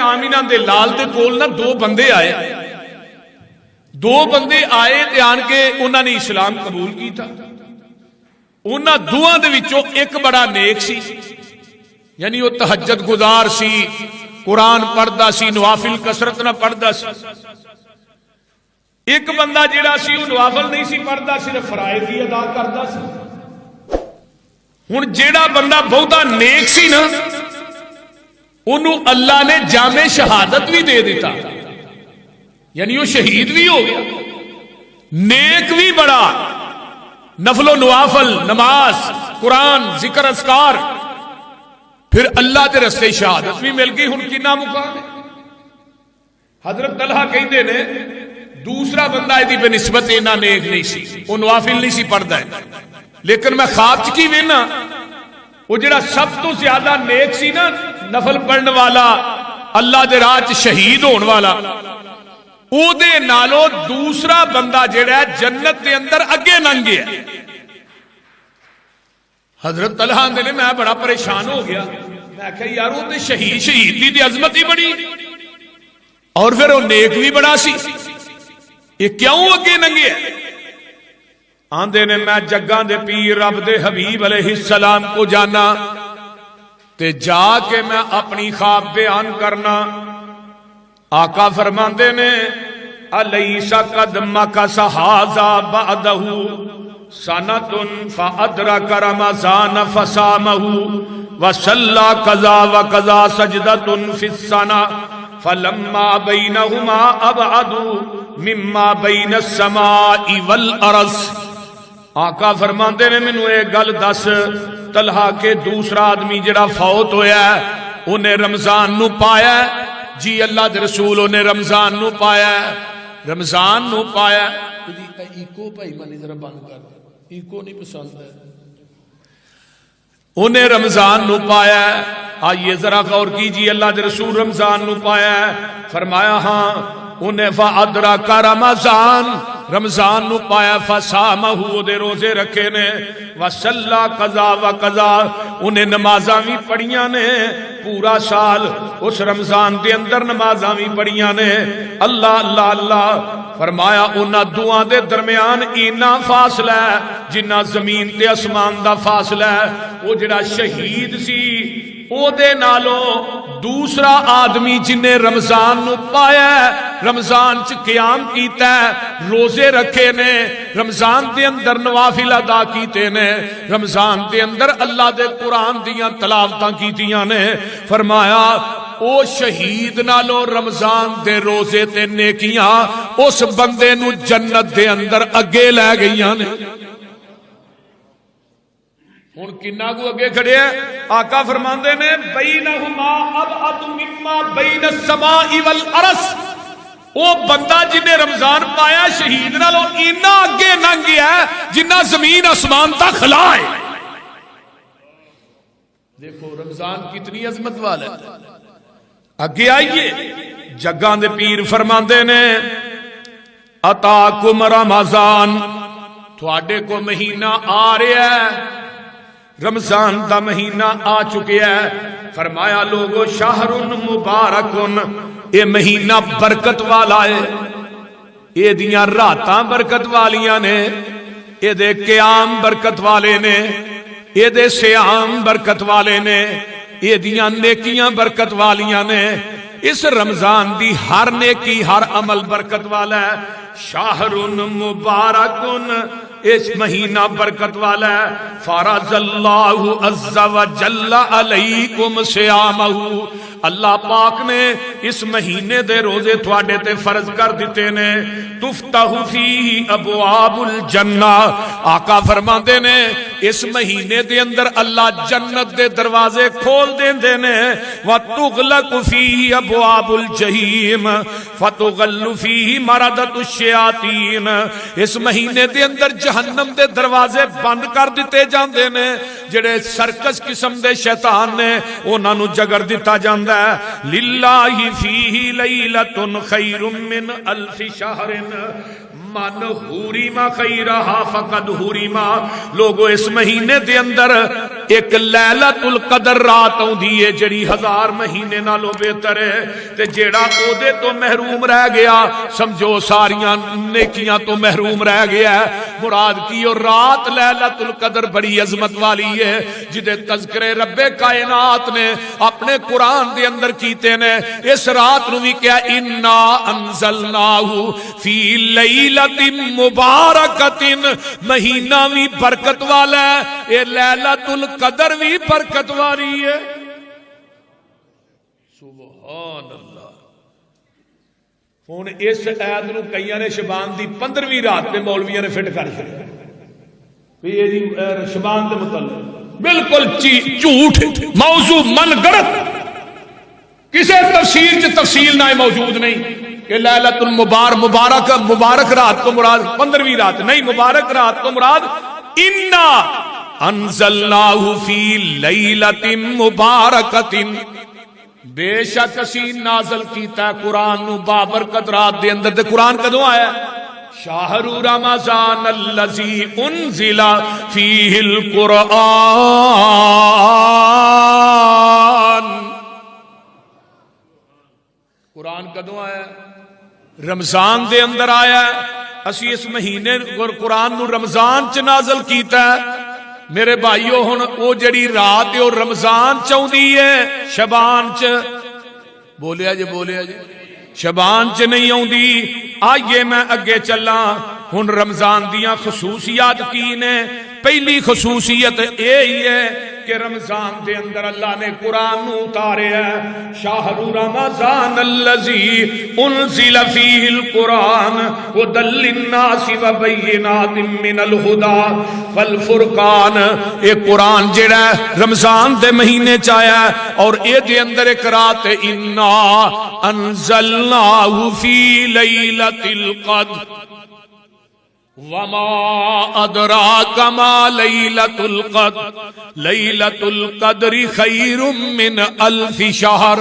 آمینہ دے لال دے کول نہ دو بندے آئے تے آن کے انہوں نے اسلام قبول کیتا. انہاں دوہاں دے وچوں ایک بڑا نیک سی، یعنی وہ تہجد گزار سی، قرآن پڑھدا سی، نوافل کثرت نہ پڑھدا سی. ایک بندہ جڑا سی وہ نوافل نہیں سی پڑھدا، صرف فرائض ہی ادا کردا سی. ہن جیڑا بندہ بہتا نیک سی نا، انہوں اللہ نے جامع شہادت بھی دے دیتا، یعنی وہ شہید بھی ہو گیا. نیک بھی بڑا، نفل و نوافل، نماز، قرآن، ذکر اذکار، پھر اللہ کے رستے شہادت بھی مل گئی. ہن کنا مقام ہے. حضرت طلحہ کہندے نے دوسرا بندہ ایدی بے نسبت اینا نیک نہیں سی، وہ نوافل نہیں سی پڑھدا ہے، لیکن میں خواب چ کی وینا وہ جڑا سب تو زیادہ نیک سی نا، نفل پڑھن والا، اللہ دے راہ چ شہید ہون والا، او دے نالو دوسرا بندہ جڑا ہے جنت دے اندر اگے لنگ گیا. حضرت طلحہ نے میں بڑا پریشان ہو گیا. میں کہا یار وہ تے شہید دی عظمت ہی بڑی، اور پھر وہ نیک بھی بڑا سی، یہ کیوں اگے لنگے ہے؟ آندے نے میں جگاں دے پیر رب دے حبیب علیہ السلام کو جانا تے جا کے میں اپنی خواب بیان کرنا. آقا فرماندے نے الیس قد مکث ھذا بعدہ سنۃ فادرک رمضان فصامہ وصلی قضا وقضا سجدۃ فی السنہ فلما بینہما ابعد مما بین السماء والارض. آقا فرماندے نے مینوں ایک گل دس، طلحہ کے دوسرا آدمی جڑا فوت ہویا ہے انہیں رمضان نو پایا ہے؟ جی اللہ دے رسول انہیں رمضان نو پایا ہے، رمضان نو پایا ہے. ایکو بھائی منی ذرا بند کر، ایکو نہیں پسند ہے. انہیں رمضان نو پایا ہے. آئیے ذرا غور کیجیے، اللہ دے رسول رمضان نو پایا ہے. فرمایا ہاں انہیں فادرک رمضان، رمضان نو پایا، فصامہ دے روزے رکھے نے، وصلی قضا وقضا انہیں نمازاں بھی پڑھیاں نے، پورا سال اس رمضان دے اندر نمازاں بھی پڑھیاں نے. اللہ اللہ اللہ. فرمایا انہاں دعاں دے درمیان اینا فاصلہ ہے جنہ زمین تے اسمان دا فاصلہ ہے. وہ جڑا شہید سی او دے نالو دوسرا آدمی جنہیں رمضان نو پایا ہے، رمضان چ قیام کیتا ہے، روزے رکھے نے، رمضان دے اندر نوافل ادا کیتے نے، رمضان دے اندر اللہ دے قرآن دیاں تلاوتاں کیتیاں نے. فرمایا او شہید نالو رمضان دے روزے تے نیکیاں اس بندے نو جنت دے اندر اگے لے گئیاں نے. ہن کنا کو اگے کھڑے ہیں؟ آقا فرماندے نے بینہما ابعد مما بین السماء والارض. وہ بندہ جنہیں رمضان پایا شہید نالو اینا اگے لنگ گیا ہے جنہ زمین آسمان تا خلا ہے. دیکھو رمضان کتنی عظمت والا ہے. اگے آئیے، جگاں دے پیر فرماندے نے اتاکم رمضان، تھوڑے کو مہینہ آ رہا ہے، رمضان دا مہینہ آ چکے ہے. فرمایا لوگو شہر مبارکن، یہ مہینہ برکت والا ہے، یہ دیاں راتاں برکت والیاں نے، یہ دے قیام برکت والے نے، یہ دے سیام برکت والے نے، یہ دیاں نیکیاں برکت والیاں نے. اس رمضان دی ہر نیکی ہر عمل برکت والا ہے. شہر مبارکن، اس مہینہ برکت والا ہے. فرض اللہ عز و جل علیکم صیامہ، اللہ پاک نے اس مہینے دے روزے تھوڑے تے فرض کر دیتے نے. تفتح فیہ ابواب الجنہ، آقا فرماندے نے اس مہینے دے اندر اللہ جنت دے دروازے کھول دیندے نے. وتغلق فیہ ابواب الجحیم فتغل فیہ مردۃ الشیاطین، اس مہینے دے اندر جہنم دے دروازے بند کر دیتے جاندے نے. جڑے سرکس قسم دے شیطان نے انہاں نو جگر دتا جاندا ہے. للہ فیہ لیلۃ خیر من الف شہر من حریما خیرہا فقد حریما. لوگو اس مہینے دے اندر ایک لیلۃ القدر رات آندی ہے جڑی 1000 مہینے نالوں بہتر ہے، تے جیڑا او دے تو محروم رہ گیا سمجھو ساریاں نیکیاں تو محروم رہ گیا ہے۔ مراد کی اور رات لیلۃ القدر بڑی عظمت والی ہے جدے تذکرے رب کائنات نے اپنے قرآن دے اندر کیتے نے۔ اس رات نو بھی کیا انا انزلناہ فی لیلۃ مبارکۃ، مہینہ بھی برکت والا ہے، یہ لیلۃ القدر بھی برکت والی ہے۔ سبحان اللہ۔ ہن اس آیت نو کئیاں نے شبان دی 15ویں رات پہ مولویاں نے فٹ کر چھڑیا کہ یہ جی شبان دے متعلق بالکل جھوٹ، موضوع من گڑت، کسی تفسیر چ تفصیل نہ موجود نہیں کہ لیلۃ مبارک رات تو مراد 15ویں رات نہیں، مبارک رات تو مراد انا انزلناہ فی لیلۃ مبارکۃ، بے شک اسی نازل کیتا ہے قرآن نو بابرکت رات دے اندر۔ تے قرآن کدوں آیا؟ شہر رمضان الذی انزل فیہ القرآن، قرآن کدوں آیا؟ رمضان دے اندر آیا ہے۔ اسی اس مہینے قرآن نو رمضان چ نازل کیتا ہے۔ میرے بھائیو ہن او جڑی رات ہے او رمضان چاہندی ہے، شبان چ بولیا جی شبان چ نہیں آؤندی۔ آئیے میں اگے چلا، ہن رمضان دیاں خصوصیات کی نے؟ پہلی خصوصیت یہی ہے کہ رمضان دے اندر اللہ نے قرآن نو اتارے ہے۔ شہر رمضان الذی انزل فیہ القرآن ھدی للناس وبینات من الھدی والفرقان۔ اے قرآن جڑا ہے رمضان دے مہینے چ آیا ہے اور اے دے اندر ایک رات انا انزلناہ فی لیلۃ القدر وما ادراک ما لیلۃ القدر لیلۃ القدر خیر من الف شہر۔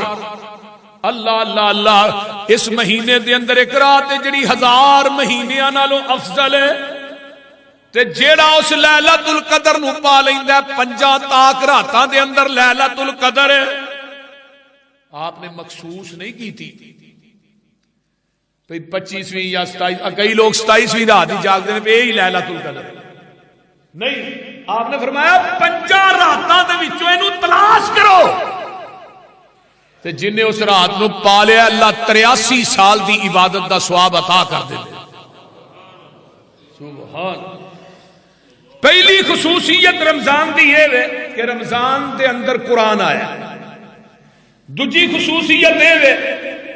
اللہ اللہ اللہ، اس مہینے دے اندر ایک رات جڑی 1000 مہینیاں نالوں افضل ہے، تے جیڑا اس لیلۃ القدر نو پا لیندا ہے 5 تاک راتاں دے اندر لیلۃ القدر ہے۔ آپ نے مخصوص نہیں کی تھی 25ویں یا 27، کئی لوگ 27ویں رات ہی جاگتے ہیں یہی لیلۃ القدر نہیں، آپ نے فرمایا 5 راتاں دے وچوں اینو تلاش کرو، تے جن نے اس رات نو پا لیا اللہ 83 سال دی عبادت دا ثواب عطا کر دے۔ سبحان۔ پہلی خصوصیت رمضان دی یہ ہے کہ رمضان دے اندر قرآن آیا۔ دوجی خصوصیت یہ ہے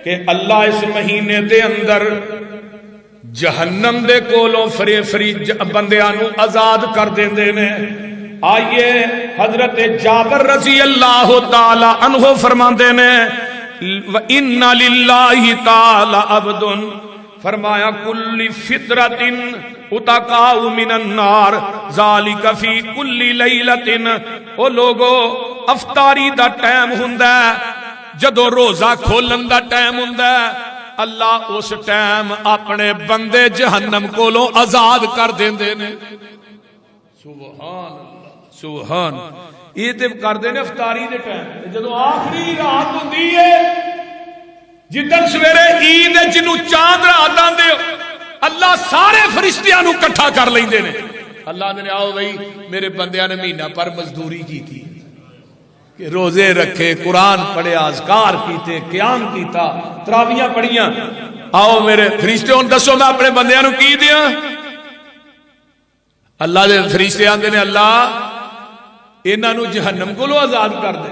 کہ اللہ اس مہینے دے اندر جہنم دے کولوں فری بندیاں نو آزاد کر دیندے نے۔ آئیے حضرت جابر رضی اللہ تعالی عنہ فرماندے نے وَإِنَّ لِلَّهِ تَعَالَى عَبْدٌ، فرمایا کل فطرت اتقاء من النار ذالک فی کل لیلۃ۔ او لوگو افطاری دا ٹائم ہوندا ہے، جدو روزہ کھولن دا ٹائم ہوندا ہے، اللہ اس ٹائم اپنے بندے جہنم کولوں آزاد کر دیندے نے۔ سبحان اللہ سبحان۔ یہ تے کردے نے افطاری دے ٹائم، جدو آخری رات ہوندی ہے جدن سویرے عید جنوں چاند رات آندے اللہ سارے فرشتیاں نو کٹھا کر لیندے نے۔ اللہ نے آؤ بھائی میرے بندیاں نے مہینہ پر مزدوری کی تھی کہ روزے رکھے، قرآن پڑھے، اذکار کیتے، قیام کیتا، تراویاں پڑھیاں، آؤ میرے فرشتے ہن دسو میں اپنے بندیاں نو کی دیاں؟ اللہ دے فرشتے آندے نے اللہ انہاں نو جہنم کولوں آزاد کر دے۔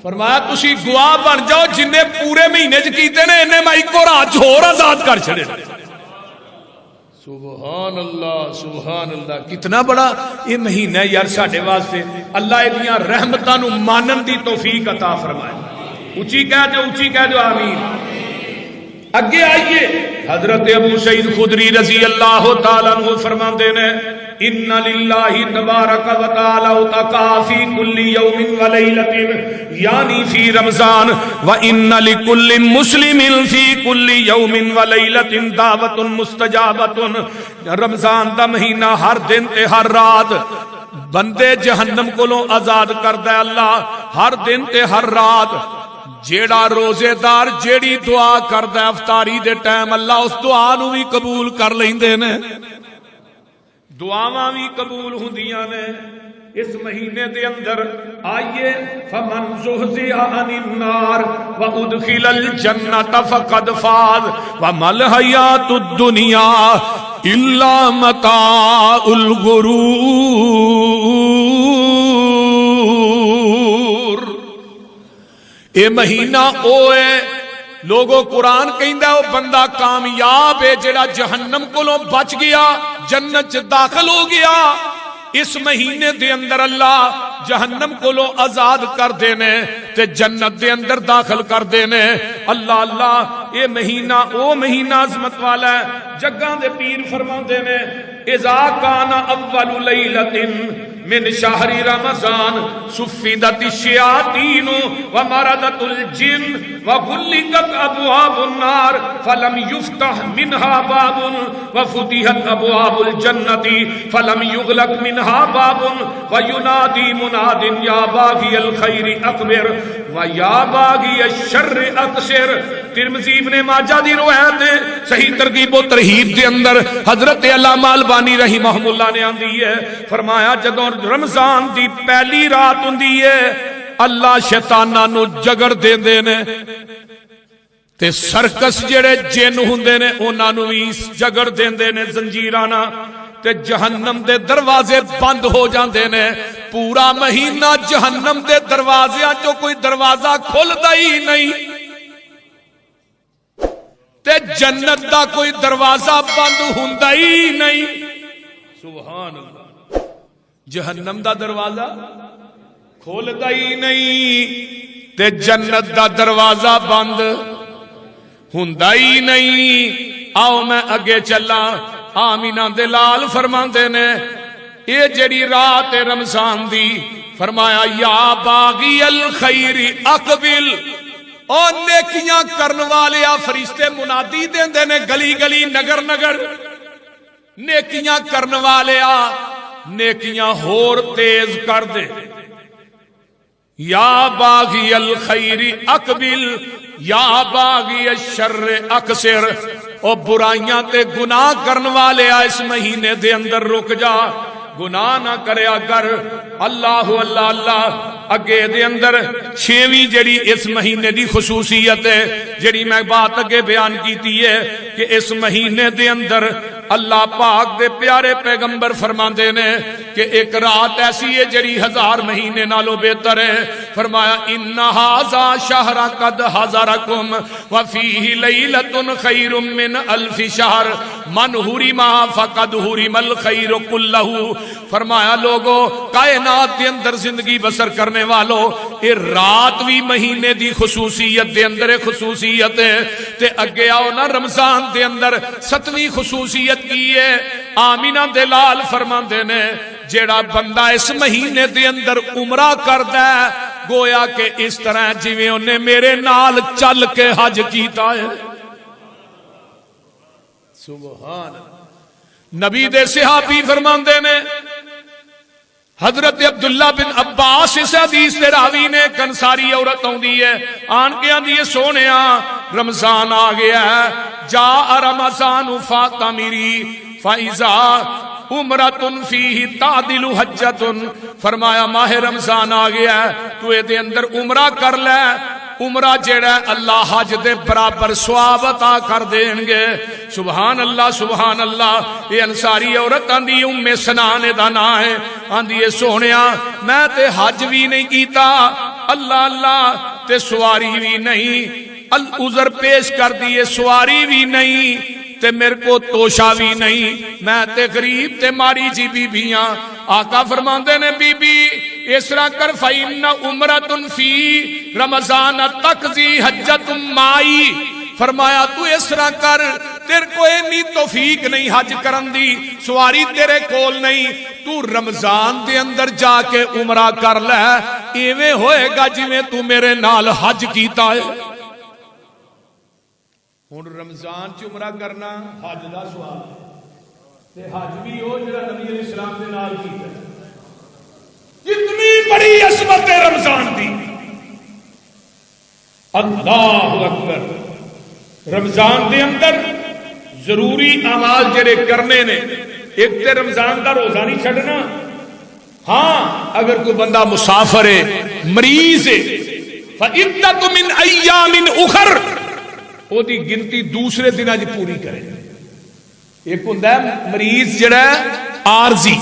فرمایا تسی گواہ بن جاؤ جن نے پورے مہینے چ کیتے نے انہیں میں ایک رات ہور آزاد کر چھڑے۔ سبحان اللہ سبحان اللہ۔ کتنا بڑا یہ مہینہ ہے یار ساڈے واسطے، اللہ ادیاں رحمتاں نو مانن دی توفیق عطا فرمائے۔ اونچی کہہ دو آمین۔ اگے آئیے حضرت ابو سعید خدری رضی اللہ تعالی عنہ فرماندے نے ان للہ تبارک و تعالی اتقا فی کل یوم و لیلۃ، یعنی فی رمضان، و ان لکل مسلم فی کل یوم و لیلۃ دعوت مستجابۃ۔ رمضان دا مہینہ ہر دن تے ہر رات بندے جہنم کولوں آزاد کردا ہے اللہ ہر دن تے ہر رات. جیڑا روزے دار جیڑی دعا کردا ہے افطاری دے ٹائم اللہ اس دعا نو بھی قبول کر لیندے نے. دعاواں بھی قبول ہوندیاں نے اس مہینے دے اندر. آئیے فمن زحزح عن النار وادخل الجنۃ فقد فاز وما الحیاۃ الدنیا الا متاع الغرور. اے مہینہ او ہے لوگو قرآن کہندا ہے او بندہ کامیاب ہے جڑا جہنم کولوں بچ گیا جنت چ داخل ہو گیا. اس مہینے دے اندر اللہ جہنم کولوں آزاد کر دینے تے جنت دے اندر داخل کر دینے. اللہ اللہ اے مہینہ او مہینہ عظمت والا ہے. جگاں دے پیر فرماندے نے اذا کان اول لیلۃ من شہر رمضان سفدت الشیاطین ومردت الجن وغلقت ابواب النار فلم یفتح منها باب وفتحت ابواب الجنۃ فلم یغلق منها باب وینادی مناد یا باغی الخیر اکبر ویا باغی الشر اقصر. ترمذی ابن ماجہ دی روایت ہے صحیح ترغیب و ترہیب دے اندر حضرت علامہ البانی رحمہ اللہ نے آندی ہے فرمایا جدوں رمضان دی پہلی رات ہوندی ہے اللہ شیطاناں نو جگر دیندے نے تے سرکس جڑے جن ہوندے نے انہاں نو وی جگر دیندے نے زنجیراں نال تے جہنم دے دروازے بند ہو جاندے نے. پورا مہینہ جہنم دے دروازیاں چوں کوئی دروازہ کھلدا ہی نہیں تے جنت دا کوئی دروازہ بند ہوندا ہی نہیں. سبحان اللہ. جہنم دا دروازہ کھولدا ہی نہیں تے جنت دا دروازہ بند ہوندا ہی نہیں. آؤ میں اگے چلا. آمینہ دے لال فرماندے نے اے جڑی رات رمضان دی فرمایا یا باغی الخیر اقبل. اور نیکیاں کرن والے فرشتے منادی دیندے نے گلی گلی نگر نگر نیکیاں کرن والے نیکیاں ہور تیز کر دے. یا باغی الخیر اقبل یا باغی الشر اقصر. او برائیاں تے گناہ کرن والے اس مہینے دے اندر رک جا گناہ نہ کریا کر. اللہ اللہ اللہ. اگے دے اندر چھویں جڑی اس مہینے دی خصوصیت ہے جڑی میں بات اگے بیان کیتی ہے کہ اس مہینے دے اندر اللہ پاک دے پیارے پیغمبر فرماندے نے کہ ایک رات ایسی ہے جڑی 1000 مہینے نالوں بہتر ہے. فرمایا ان ھذا شہر قد حضرکم وفیہ لیلۃ خیر من الف شہر من حرم فقد حرم الخیر کلہ. فرمایا لوگو کائنات دے اندر زندگی بسر کرنے والو یہ رات بھی مہینے دی خصوصیت دے اندر خصوصیت ہے تے اگے آؤ نا رمضان دے اندر 7ویں خصوصیت کی ہے. آمینہ دلال فرماندے نے جیڑا بندہ اس مہینے دے اندر عمرہ کردا ہے گویا کہ اس طرح جویں انہیں میرے نال چل کے حج کیتا ہے. سبحان. نبی دے صحابی فرماندے نے حضرت عبداللہ بن عباس اس حدیث دے راوی نے کنساری عورت ہوندی ہے آن کے آندی ہے سونیا رمضان آ گیا ہے جا رمضان فاتمیری فائزہ عمرتن فیہ تعدل حجتن. فرمایا ماہ رمضان آ گیا ہے تو اے دے اندر عمرہ کر لے. عمرہ جیڑا اللہ حج دے برابر ثواب عطا کر دیں گے. سبحان اللہ سبحان اللہ. یہ انصاری عورت آندی ام سنان دا نام ہے آندی ہے سونیا میں تے حج بھی نہیں کیتا اللہ اللہ تے سواری بھی نہیں العذر پیش کر دیے سواری بھی نہیں تے میرے کو توشا بھی نہیں میں تے غریب تے ماری جی بی بیاں. آقا فرماندے نے بی بی اس طرح کر فَإِنَّ عُمْرَةٌ فِي رمضان تقضی حجت مائی. فرمایا تو اس طرح کر تیرے کو اتنی توفیق نہیں حج کرن دی سواری تیرے کول نہیں تو رمضان دے اندر جا کے عمرہ کر لے ایویں ہوئے گا جویں تو میرے نال حج کیتا ہے. ہن رمضان چ عمرہ کرنا حج دا سوال تے حج بھی ہو جڑا نبی علیہ السلام دے نال کیتا بڑی عظمت ہے رمضان دی. اللہ اکبر. رمضان دے اندر ضروری اعمال جڑے کرنے نے. ایک تے رمضان دا روزہ نہیں چھڈنا. ہاں اگر کوئی بندہ مسافر ہے, مریض ہے, فعدۃ من ایام اخر, وہ دی گنتی دوسرے دنوں چ پوری کرے. ایک ہوندا ہے مریض جڑا ہے عارضی,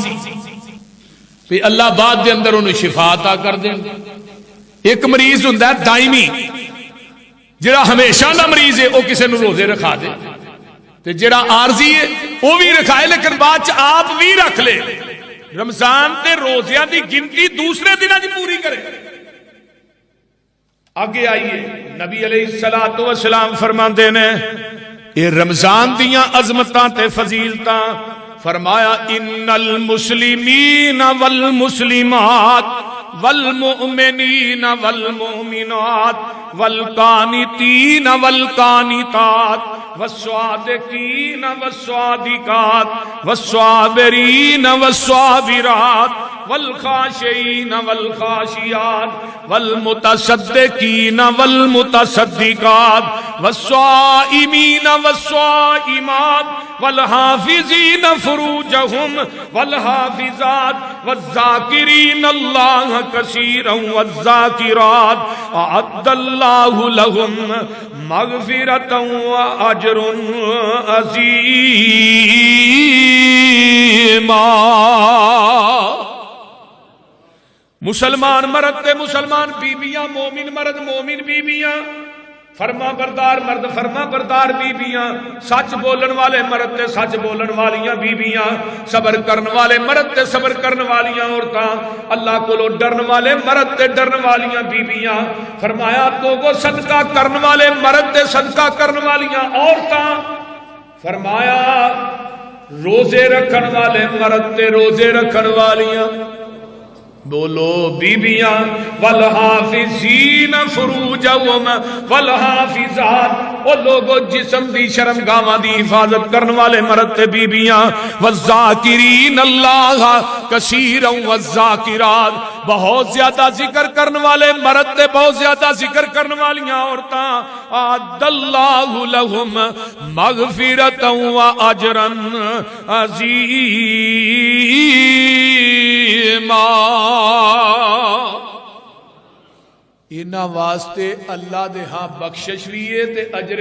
پہ اللہ بعد دے اندر انہوں شفا عطا کر دیں. ایک مریض ہوندا ہے دائمی, جڑا ہمیشہ دا مریض ہے وہ کسی نو روزے رکھا دے, تے جڑا عارضی ہے وہ بھی رکھائے لیکن بعد چ آپ بھی رکھ لے. رمضان تے روزیاں دی گنتی دوسرے دنوں چ پوری کرے. آگے آئیے نبی علیہ الصلوۃ والسلام فرماندے نے یہ رمضان دیاں عظمتاں تے فضیلتاں, فرمایا ان المسلمین والمسلمات والمؤمنین والمؤمنات والقانتین والقانتات والصادقین والصادقات والصابرین والصابرات والخاشعین والخاشعات والمتصدقین والمتصدقات والصائمین والصائمات والحافظین فروجہم والحافظات والذاکرین اللہ کثیرا والذاکرات اعد اللہ لہم مغفرتا واجر عظیما. مسلمان مرد تے مسلمان بیبیاں, مومن مرد مومن بیبیاں, فرما بردار مرد فرما بردار بیبیاں, سچ بولن والے مرد تے سچ بولن والیاں بیبیاں, صبر کرن والے مرد تے صبر کرن والیاں عورتاں, اللہ کولو ڈرن والے مرد تے ڈرن والیاں بیبیاں. فرمایا تو وہ صدقہ کرن والے مرد تے صدقہ کرن والیاں عورتاں. فرمایا روزے رکھن والے مرد تے روزے رکھن والیاں, بولو بیبیاں, والحافظین فروجہم والحافظات, وہ لوگوں جسم دی شرمگاواں دی حفاظت کرن والے مرد تے بیبیاں, والذاکرین اللہ کثیرا والذاکرات, بہت زیادہ ذکر کرن والے مرد تے بہت زیادہ ذکر کرن والیاں عورتاں, اعد اللہ لہم مغفرتا واجرا عظیما. انہاں واسطے اللہ دے ہاں بخشش بھی ہے تے اجر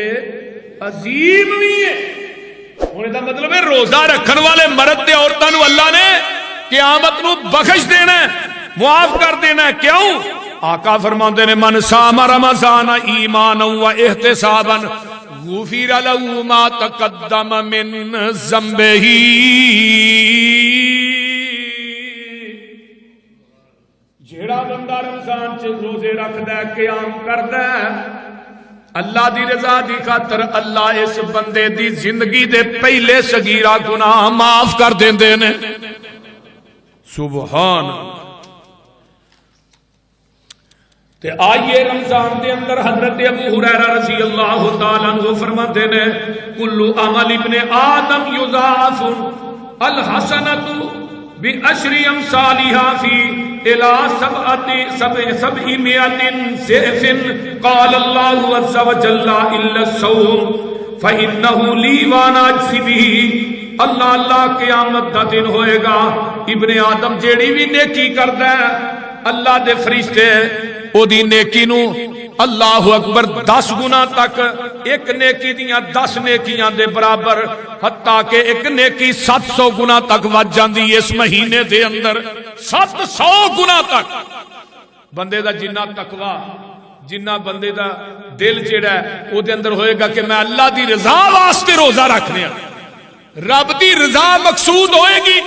عظیم بھی ہے. ہونے دا مطلب ہے روزہ رکھن والے مرد تے عورتاں نو اللہ نے قیامت نو بخش دینا ہے, معاف کر دینا ہے. کیوں؟ آقا فرماندے نے من صام رمضان ایمانا و احتسابا غفر له ما تقدم من ذنبه. جیڑا بندہ رمضان چ روزے رکھدا ہے, قیام کردا ہے, اللہ دی رضا دی خاطر اللہ اس بندے دی زندگی دے پہلے صغیرہ گناہ معاف کر دیندے نے. سبحان. تے آئیے رمضان دے اندر حضرت ابو ہریرہ رضی اللہ تعالیٰ عنہ فرماتے ہیں کل عمل ابن آدم یضاعف الحسنۃ بعشر امثالها فی الى سبعمائة ضعف قال اللہ عز وجل الا الصوم فانه لی وانا اجزی به. اللہ اللہ قیامت دا دن ہوئے گا, ابن آدم جیڑی بھی نیکی کردا ہے اللہ دے فرشتے او دی نیکی نو اللہ اکبر 10 گنا تک, ایک نیکی دیاں 10 نیکیاں دے برابر, حتیٰ کہ ایک نیکی 700 گنا تک ود جاندی اس مہینے دے اندر. 700 گنا تک بندے دا جنہ تقوی, جنہ بندے دا دل جڑا ہے او دے اندر ہوئے گا کہ میں اللہ دی رضا واسطے روزہ رکھنے ہیں, رب دی رضا مقصود ہوئے گی,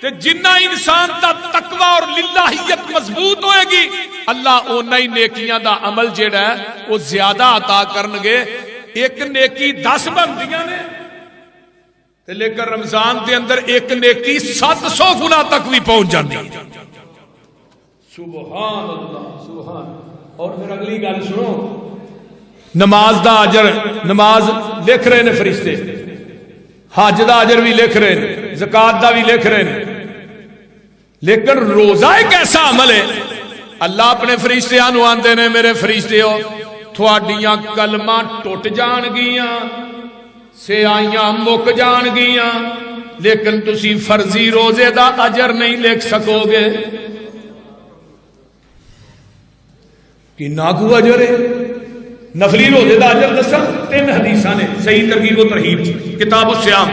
تے جنہ انسان دا تقوی اور للہیت مضبوط ہوئے گی اللہ اونا ہی نیکیاں دا عمل جیڑا ہے وہ زیادہ عطا کرنگے. ایک نیکی 10 بندیاں نے, لیکن رمضان دے اندر ایک نیکی 700 گنا تک بھی پہنچ جاندی. سبحان اللہ سبحان. اور پھر اگلی گل سنو, نماز دا اجر, نماز لکھ رہے نے فرشتے, حج دا اجر بھی لکھ رہے ہیں, زکات دا بھی لکھ رہے ہیں, لیکن روزہ ایک ایسا عمل ہے اللہ اپنے فرشتیاں نو آندے نے میرے فرشتیو تھوڑیاں کلماں ٹوٹ جان گیاں سیائیاں مک جان گیاں لیکن تسی فرضی روزے دا اجر نہیں لکھ سکو گے کہ ناگو اجر ہے نفلی روزے دا اجر دسا 3 حدیثاں نے صحیح ترغیب و ترہیب کتاب الصیام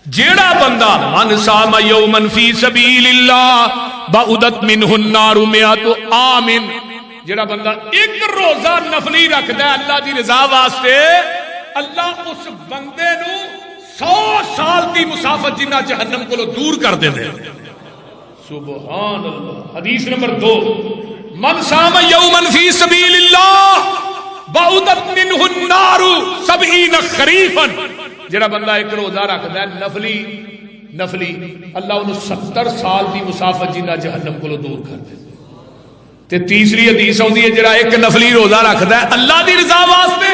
جیڑا بندہ من صام یوما فی سبیل اللہ بعدت منہ النار 100 عام جیڑا بندہ ایک روزہ نفلی رکھدا ہے اللہ دی رضا واسطے اللہ اس بندے نو 100 سال دی مسافت جنہ جہنم کو دور کر دے دے سبحان اللہ حدیث نمبر 2 من صام یوما فی سبیل اللہ بعدت منہ النار 70 خریفا جڑا بندہ ایک روزہ رکھدا ہے نفلی اللہ انہوں 70 سال دی مسافت جنہ جہنم کو دور کر دے تے تیسری حدیث ہوندی ہے جڑا ایک نفلی روزہ رکھدا ہے اللہ دی رضا واسطے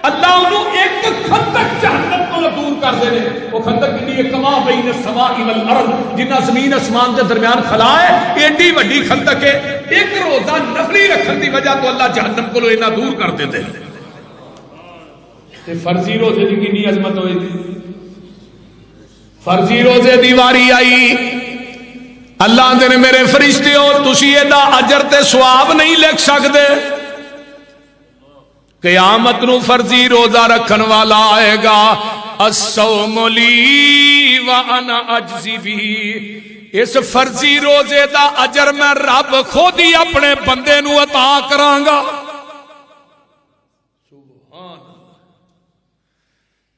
اللہ انہوں ایک خندق جہنم کو دور کر دے نے وہ خندق کتنی ہے کما بین السماء والارض جنہ زمین اسمان کے درمیان خلا ہے ایڈی وڈی خندق ہے ایک روزہ نفلی رکھن دی وجہ تو اللہ جہنم کو اتنا دور کر دے دے تے فرضی روزے دی کتنی عظمت ہوئی تھی فرضی روزے دی واری آئی اللہ دے نے میرے فرشتیو تسی ایدا اجر تے ثواب نہیں لکھ سکدے قیامت نو فرضی روزہ رکھن والا آئے گا الصوم لی وانا اجزی بھی اس فرضی روزے دا اجر میں رب خود ہی اپنے بندے نو عطا کرانگا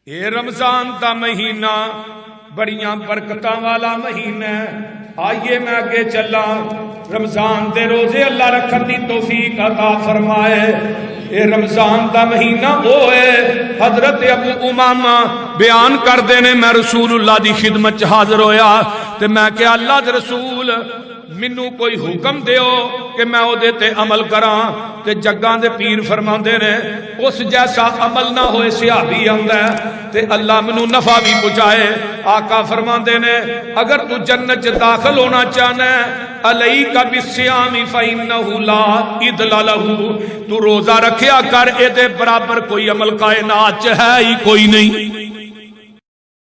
اے رمضان دا مہینہ بڑیاں برکتاں والا مہینہ آئیے میں آگے چلا رمضان دے روزے اللہ رکھن دی توفیق عطا فرمائے اے رمضان دا مہینہ ہوئے حضرت ابو امامہ بیان کر دینے میں رسول اللہ دی خدمت حاضر ہویا تے میں کہ اللہ دے رسول منو کوئی حکم دیو کہ میں او دیتے عمل کران تے جگاں دے پیر فرما دے نے اس جیسا عمل نہ ہوئے صحابی آندا ہے تے اللہ منو نفع بھی پہنچائے آقا فرما دے نے اگر تو جنت داخل ہونا چاہنا ہے علیک بالصیام فإنہ لا عدل لہ تو روزہ رکھیا کر اے دے برابر کوئی عمل کائنات ہے ہی کوئی نہیں